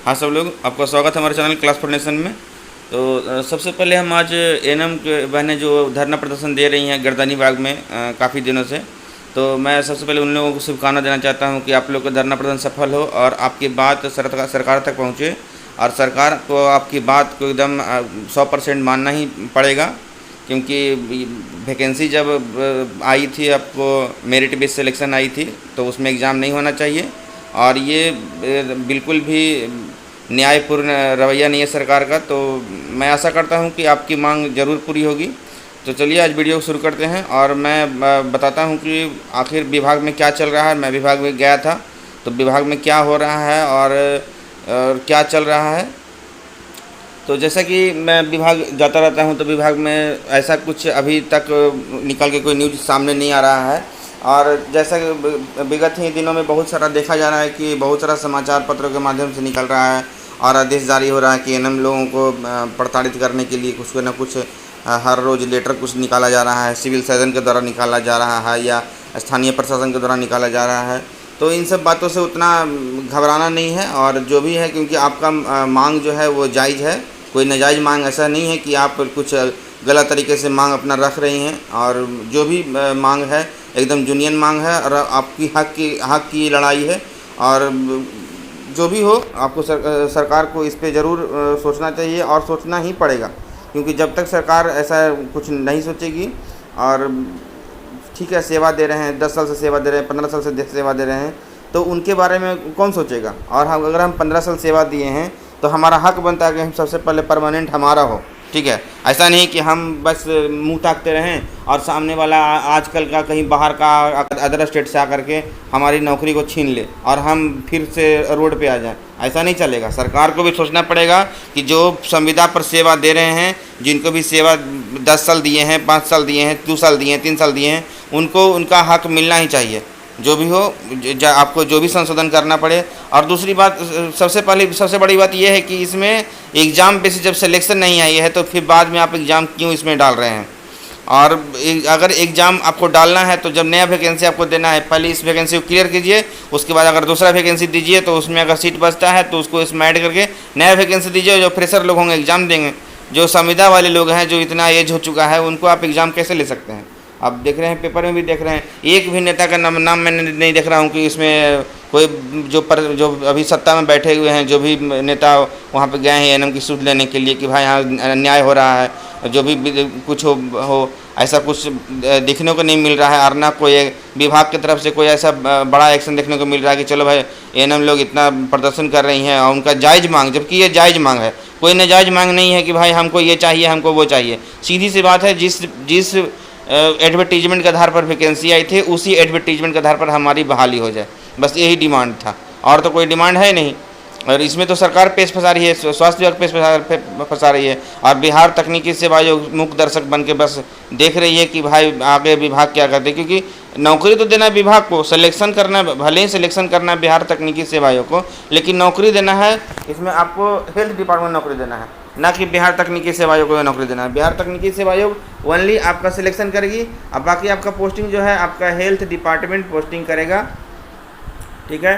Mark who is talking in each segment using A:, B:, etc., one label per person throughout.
A: हाँ सब लोग, आपका स्वागत है हमारे चैनल क्लास फॉर नेशन में। तो सबसे पहले हम आज एनएम के बहनें जो धरना प्रदर्शन दे रही हैं गर्दनी बाग में काफ़ी दिनों से, तो मैं सबसे पहले उन लोगों को शुभकामना देना चाहता हूं कि आप लोग का धरना प्रदर्शन सफल हो और आपकी बात सरकार तक पहुंचे और सरकार को आपकी बात को एकदम 100% मानना ही पड़ेगा, क्योंकि वैकेंसी जब आई थी, आपको मेरिट बेस्ड सिलेक्शन आई थी, तो उसमें एग्ज़ाम नहीं होना चाहिए और ये बिल्कुल भी न्यायपूर्ण रवैया नहीं है सरकार का। तो मैं आशा करता हूं कि आपकी मांग ज़रूर पूरी होगी। तो चलिए आज वीडियो को शुरू करते हैं और मैं बताता हूं कि आखिर विभाग में क्या चल रहा है। मैं विभाग में गया था, तो विभाग में क्या हो रहा है और क्या चल रहा है। तो जैसा कि मैं विभाग जाता रहता हूं, तो विभाग में ऐसा कुछ अभी तक निकल के कोई न्यूज़ सामने नहीं आ रहा है। और जैसा कि विगत ही दिनों में बहुत सारा देखा जा रहा है कि बहुत सारा समाचार पत्रों के माध्यम से निकल रहा है और आदेश जारी हो रहा है कि एनएम लोगों को प्रताड़ित करने के लिए कुछ न कुछ हर रोज़ लेटर कुछ निकाला जा रहा है, सिविल सर्जन के द्वारा निकाला जा रहा है या स्थानीय प्रशासन के द्वारा निकाला जा रहा है। तो इन सब बातों से उतना घबराना नहीं है और जो भी है, क्योंकि आपका मांग जो है वो जायज़ है, कोई नाजायज़ मांग ऐसा नहीं है कि आप कुछ गलत तरीके से मांग अपना रख रही हैं। और जो भी मांग है एकदम जुनियन मांग है और आपकी हक की लड़ाई है। और जो भी हो, आपको सरकार को इस पे ज़रूर सोचना चाहिए और सोचना ही पड़ेगा, क्योंकि जब तक सरकार ऐसा कुछ नहीं सोचेगी और ठीक है सेवा दे रहे हैं, 10 साल से सेवा दे रहे हैं, 15 साल से सेवा दे रहे हैं, तो उनके बारे में कौन सोचेगा। और हम अगर हम 15 साल सेवा दिए हैं तो हमारा हक बनता है कि हम सबसे पहले परमानेंट हमारा हो, ठीक है। ऐसा नहीं कि हम बस मुंह ताकते रहें और सामने वाला आजकल का कहीं बाहर का अदर स्टेट से आकर के हमारी नौकरी को छीन ले और हम फिर से रोड पे आ जाएं। ऐसा नहीं चलेगा। सरकार को भी सोचना पड़ेगा कि जो संविदा पर सेवा दे रहे हैं, जिनको भी सेवा 10 साल दिए हैं, 5 साल दिए हैं, 2 साल दिए हैं, 3 साल दिए हैं, उनको उनका हक मिलना ही चाहिए। जो भी हो, आपको जो भी संशोधन करना पड़े। और दूसरी बात, सबसे बड़ी बात यह है कि इसमें एग्ज़ाम पे से जब सिलेक्शन नहीं आई है तो फिर बाद में आप एग्ज़ाम क्यों इसमें डाल रहे हैं। और अगर एग्ज़ाम आपको डालना है तो जब नया वैकेंसी आपको देना है, पहले इस वैकेंसी को क्लियर कीजिए, उसके बाद अगर दूसरा वैकेंसी दीजिए तो उसमें अगर सीट बचता है तो उसको इसमें ऐड करके नया वैकेंसी दीजिए। जो फ्रेशर लोग होंगे एग्ज़ाम देंगे, जो संविदा वाले लोग हैं, जो इतना एज हो चुका है, उनको आप एग्ज़ाम कैसे ले सकते हैं। आप देख रहे हैं, पेपर में भी देख रहे हैं, एक भी नेता का नाम मैंने नहीं देख रहा हूँ कि इसमें कोई जो अभी सत्ता में बैठे हुए हैं, जो भी नेता वहाँ पे गए हैं एनएम की सूद लेने के लिए कि भाई यहाँ अन्याय हो रहा है, जो भी कुछ हो ऐसा कुछ दिखने को नहीं मिल रहा है। और ना कोई विभाग की तरफ से कोई ऐसा बड़ा एक्शन देखने को मिल रहा है कि चलो भाई एनएम लोग इतना प्रदर्शन कर रही हैं और उनका जायज़ मांग, जबकि ये जायज़ मांग है, कोई नाजायज़ मांग नहीं है कि भाई हमको ये चाहिए, हमको वो चाहिए। सीधी सी बात है, जिस एडवर्टीजमेंट के आधार पर वैकेंसी आई थी, उसी एडवर्टीजमेंट के आधार पर हमारी बहाली हो जाए, बस यही डिमांड था और तो कोई डिमांड है नहीं। और इसमें तो सरकार पेश फंसा रही है, स्वास्थ्य विभाग पेश फंसा रही है और बिहार तकनीकी सेवा आयोग मुख्य दर्शक बन के बस देख रही है कि भाई आगे विभाग क्या करते, क्योंकि नौकरी तो देना है विभाग को, सिलेक्शन करना, भले ही सिलेक्शन करना है बिहार तकनीकी सेवा आयोग को, लेकिन नौकरी देना है इसमें आपको हेल्थ डिपार्टमेंट नौकरी देना है, ना कि बिहार तकनीकी सेवा आयोग को नौकरी देना है। बिहार तकनीकी सेवा आयोग ओनली आपका सिलेक्शन करेगी, अब बाकी आपका पोस्टिंग जो है आपका हेल्थ डिपार्टमेंट पोस्टिंग करेगा, ठीक है,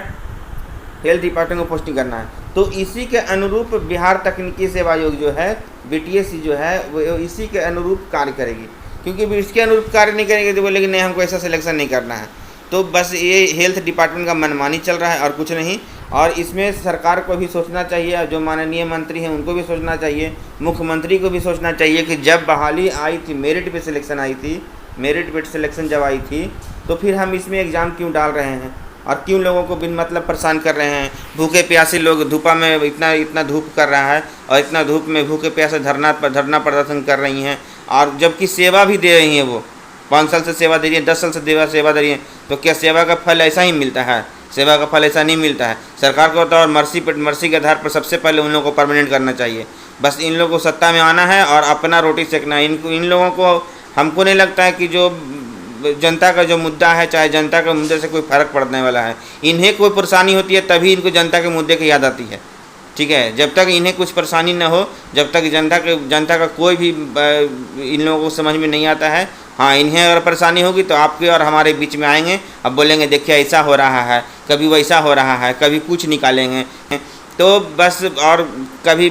A: हेल्थ डिपार्टमेंट को पोस्टिंग करना है। तो इसी के अनुरूप बिहार तकनीकी सेवा आयोग जो है, बीटीएससी जो है, वो इसी के अनुरूप कार्य करेगी, क्योंकि इसके अनुरूप कार्य नहीं करेंगे तो बोलेंगे नहीं हमको ऐसा सिलेक्शन नहीं करना है। तो बस ये हेल्थ डिपार्टमेंट का मनमानी चल रहा है और कुछ नहीं। और इसमें सरकार को भी सोचना चाहिए, जो माननीय मंत्री हैं उनको भी सोचना चाहिए, मुख्यमंत्री को भी सोचना चाहिए कि जब बहाली आई थी, मेरिट पे सिलेक्शन आई थी, मेरिट पे सिलेक्शन जब आई थी, तो फिर हम इसमें एग्ज़ाम क्यों डाल रहे हैं और क्यों लोगों को बिन मतलब परेशान कर रहे हैं। भूखे प्यासे लोग, धूपा में इतना धूप कर रहा है और इतना धूप में भूखे प्यासे धरना प्रदर्शन कर रही हैं, और जबकि सेवा भी दे रही हैं, वो 5 साल से सेवा दे रही है, 10 साल से सेवा दे रही है, तो क्या सेवा का फल ऐसा ही मिलता है? सेवा का फल ऐसा नहीं मिलता है। सरकार को तो और मर्सी के आधार पर सबसे पहले उन लोगों को परमानेंट करना चाहिए। बस इन लोगों को सत्ता में आना है और अपना रोटी सेकना है। इन लोगों को, हमको नहीं लगता है कि जो जनता का जो मुद्दा है, चाहे जनता के मुद्दे से कोई फ़र्क पड़ने वाला है। इन्हें कोई परेशानी होती है तभी इनको जनता के मुद्दे की याद आती है, ठीक है। जब तक इन्हें कुछ परेशानी न हो, जब तक जनता का कोई भी इन लोगों को समझ में नहीं आता है। हाँ, इन्हें अगर परेशानी होगी तो आपके और हमारे बीच में आएंगे, अब बोलेंगे देखिए ऐसा हो रहा है, कभी वैसा हो रहा है, कभी कुछ निकालेंगे। तो बस। और कभी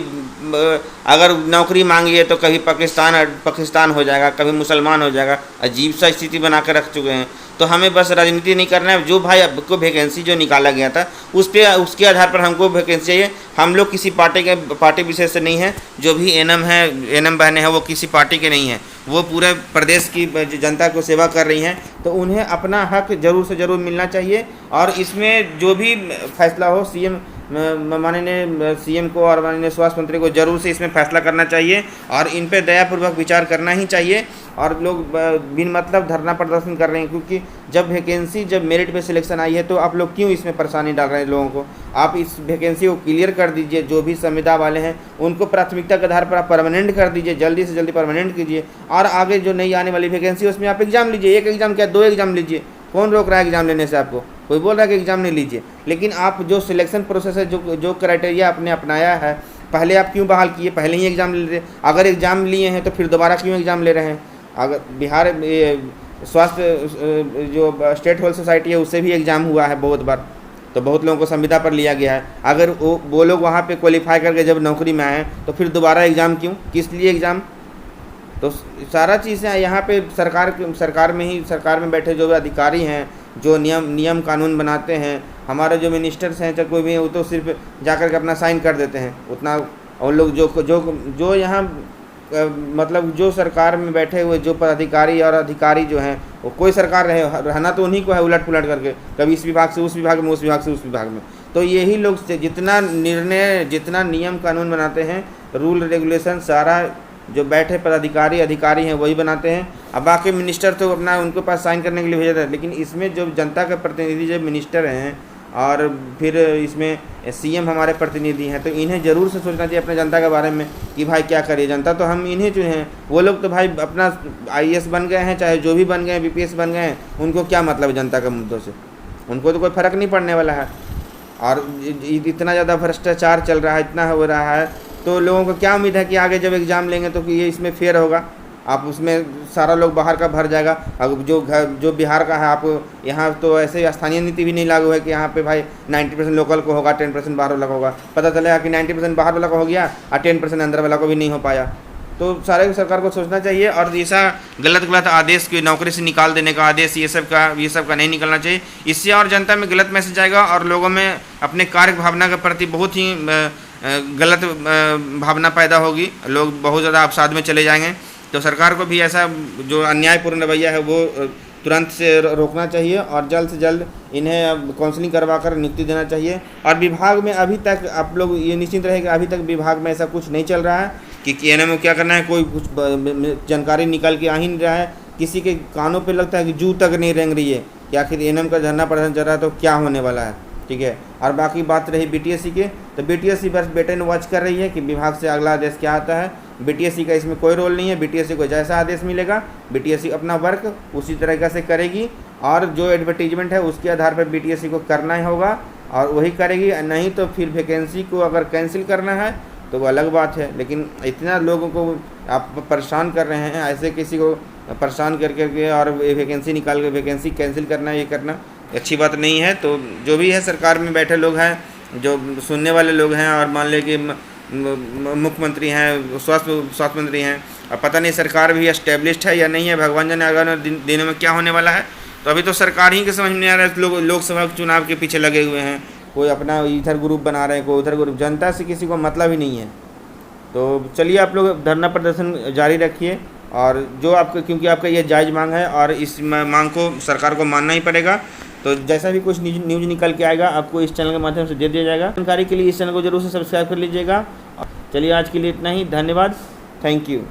A: अगर नौकरी मांगी तो कभी पाकिस्तान हो जाएगा, कभी मुसलमान हो जाएगा। अजीब सा स्थिति बना कर रख चुके हैं। तो हमें बस राजनीति नहीं करना है। जो भाई आपको वैकेंसी जो निकाला गया था उसके आधार पर हमको वैकेंसी चाहिए। हम लोग किसी पार्टी विशेष से नहीं है। जो भी एनएम है, एनएम बहनें हैं, वो किसी पार्टी के नहीं हैं। वो पूरे प्रदेश की जनता को सेवा कर रही हैं। तो उन्हें अपना हक ज़रूर से ज़रूर मिलना चाहिए। और इसमें जो भी फैसला हो माननीय सीएम को और माननीय स्वास्थ्य मंत्री को ज़रूर से इसमें फैसला करना चाहिए और इन पे दयापूर्वक विचार करना ही चाहिए। और लोग बिन मतलब धरना प्रदर्शन कर रहे हैं, क्योंकि जब मेरिट पे सिलेक्शन आई है तो आप लोग क्यों इसमें परेशानी डाल रहे हैं लोगों को। आप इस वैकेंसी को क्लियर कर दीजिए। जो भी संविदा वाले हैं उनको प्राथमिकता के आधार पर आप परमानेंट कर दीजिए, जल्दी से जल्दी परमानेंट कीजिए। और आगे जो नई आने वाली वैकेंसी उसमें आप एग्ज़ाम लीजिए। एक एग्ज़ाम क्या, 2 एग्ज़ाम लीजिए। कौन रोक रहा है एग्ज़ाम लेने से आपको? कोई बोल रहा है कि एग्ज़ाम नहीं लीजिए। लेकिन आप जो सिलेक्शन प्रोसेस है, जो क्राइटेरिया आपने अपनाया है, पहले आप क्यों बहाल किए? पहले ही एग्ज़ाम ले रहे। अगर एग्ज़ाम लिए हैं तो फिर दोबारा क्यों एग्ज़ाम ले रहे हैं? अगर बिहार स्वास्थ्य जो स्टेट हेल्थ सोसाइटी है उससे भी एग्ज़ाम हुआ है बहुत बार, तो बहुत लोगों को संविदा पर लिया गया है। अगर वो लोग वहाँ पे क्वालिफाई करके जब नौकरी में आए तो फिर दोबारा एग्ज़ाम क्यों? किस लिए एग्ज़ाम? तो सारा चीज़ें यहाँ पे सरकार में बैठे जो भी अधिकारी हैं, जो नियम कानून बनाते हैं, हमारे जो मिनिस्टर्स हैं चाहे कोई भी, वो तो सिर्फ जाकर के अपना साइन कर देते हैं उतना। और लोग जो यहाँ मतलब जो सरकार में बैठे हुए जो पदाधिकारी और अधिकारी जो हैं, वो कोई सरकार रहना तो उन्हीं को है, उलट पुलट करके, कभी इस विभाग से उस विभाग में, उस विभाग से उस विभाग में। तो यही लोग जितना नियम कानून बनाते हैं, रूल रेगुलेशन सारा जो बैठे पदाधिकारी अधिकारी हैं वही बनाते हैं। अब बाकी मिनिस्टर तो अपना उनके पास साइन करने के लिए भेजा था। लेकिन इसमें जो जनता के प्रतिनिधि जो मिनिस्टर हैं और फिर इसमें सीएम हमारे प्रतिनिधि हैं, तो इन्हें ज़रूर से सोचना चाहिए अपने जनता के बारे में कि भाई क्या करिए। जनता तो हम इन्हें चुने हैं। वो लोग तो भाई अपना आईएएस बन गए हैं, चाहे जो भी बन गए हैं, बीपीएस बन गए हैं, उनको क्या मतलब है जनता के मुद्दों से? उनको तो कोई फ़र्क नहीं पड़ने वाला है। और इतना ज़्यादा भ्रष्टाचार चल रहा है, इतना हो रहा है, तो लोगों को क्या उम्मीद है कि आगे जब एग्ज़ाम लेंगे तो कि ये इसमें फेयर होगा? आप उसमें सारा लोग बाहर का भर जाएगा। अब जो बिहार का है, आप यहाँ तो ऐसे स्थानीय नीति भी नहीं लागू है कि यहाँ पे भाई 90% लोकल को होगा, 10% बाहर वाला को होगा। पता चलेगा कि 90% बाहर वाला को हो गया और 10% अंदर वाला को भी नहीं हो पाया। तो सारे सरकार को सोचना चाहिए। और ऐसा गलत आदेश की नौकरी से निकाल देने का आदेश, ये सब का नहीं निकलना चाहिए। इससे और जनता में गलत मैसेज आएगा और लोगों में अपने कार्य भावना के प्रति बहुत ही गलत भावना पैदा होगी। लोग बहुत ज़्यादा अवसाद में चले जाएंगे। तो सरकार को भी ऐसा जो अन्यायपूर्ण रवैया है वो तुरंत से रोकना चाहिए और जल्द से जल्द इन्हें काउंसलिंग करवा कर नियुक्ति देना चाहिए। और विभाग में अभी तक आप लोग ये निश्चिंत रहे कि अभी तक विभाग में ऐसा कुछ नहीं चल रहा है कि एनएम को क्या करना है, कोई कुछ जानकारी निकल के आ ही नहीं रहा है। किसी के कानों पे लगता है कि जू तक नहीं रेंग रही है कि आखिर एनएम का धरना प्रदर्शन चल रहा है तो क्या होने वाला है। ठीक है। और बाकी बात रही बीटीएससी के, तो बीटीएससी बस वेट एंड वॉच कर रही है कि विभाग से अगला आदेश क्या आता है। बीटीएससी का इसमें कोई रोल नहीं है। बीटीएससी को जैसा आदेश मिलेगा बीटीएससी अपना वर्क उसी तरीक़े से करेगी और जो एडवर्टीजमेंट है उसके आधार पर बीटीएससी को करना ही होगा और वही करेगी। नहीं तो फिर वैकेंसी को अगर कैंसिल करना है तो वो अलग बात है। लेकिन इतना लोगों को आप परेशान कर रहे हैं, ऐसे किसी को परेशान करके और वैकेंसी निकाल के वैकेंसी कैंसिल करना, ये करना अच्छी बात नहीं है। तो जो भी है सरकार में बैठे लोग हैं, जो सुनने वाले लोग हैं, और मान लें कि मुख्यमंत्री हैं, स्वास्थ्य मंत्री हैं, अब पता नहीं सरकार भी एस्टेब्लिश्ड है या नहीं है। भगवान जाने आगामी दिनों में क्या होने वाला है। तो अभी तो सरकार ही के समझ में नहीं आ रहा है। लोकसभा चुनाव के पीछे लगे हुए हैं, कोई अपना इधर ग्रुप बना रहे हैं, कोई उधर ग्रुप। जनता से किसी को मतलब ही नहीं है। तो चलिए आप लोग धरना प्रदर्शन जारी रखिए और जो आपका, क्योंकि आपका ये जायज़ मांग है और इस मांग को सरकार को मानना ही पड़ेगा। तो जैसा भी कुछ न्यूज़ निकल के आएगा आपको इस चैनल के माध्यम से दे दिया जाएगा। जानकारी के लिए इस चैनल को जरूर से सब्सक्राइब कर लीजिएगा। चलिए आज के लिए इतना ही, धन्यवाद, थैंक यू।